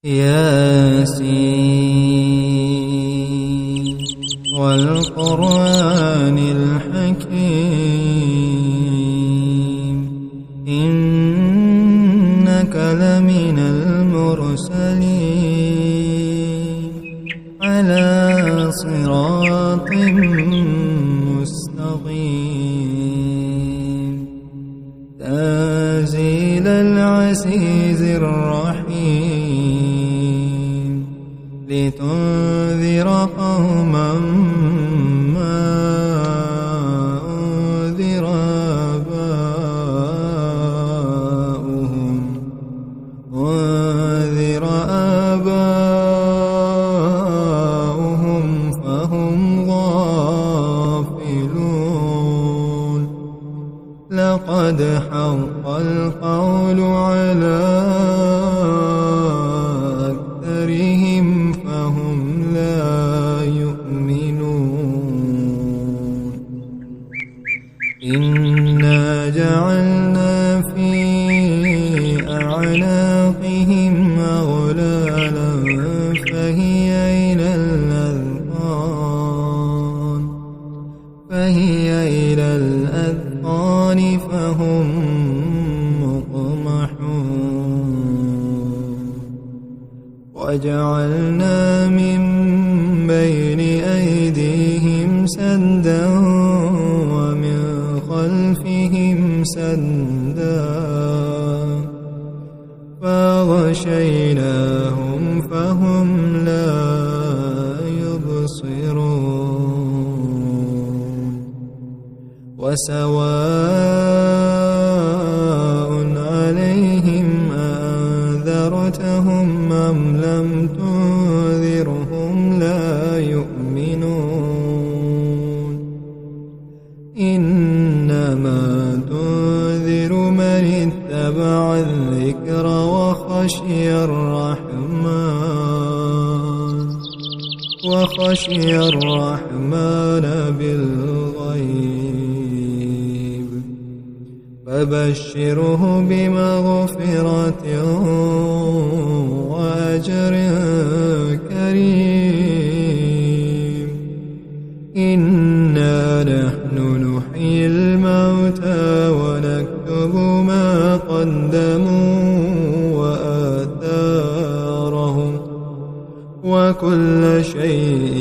ياسين والقرآن الحكيم إنك لمن المرسلين على صراط مستقيم تنزيل العزيز الرحيم لتنذر قوما ما أنذر آباؤهم فهم غافلون لقد حق القول على أكثرهم فهم لا يؤمنون إنا جعلنا في أعناقهم أغلالا فهي إلى الأذقان فهم مقمحون وجعلنا من بين أيديهم سدا ومن خلفهم سدا فغشيناهم فهم لا يبصرون وسواء عليهم أنذرتهم أم لم تنذرهم لا يؤمنون إنما تنذر من اتبع الذكر وخشي الرحمن بالغيب فبشره بمغفرة وأجر كريم إنا نحن نحيي الموتى ونكتب ما قدموا وآثارهم وكل شيء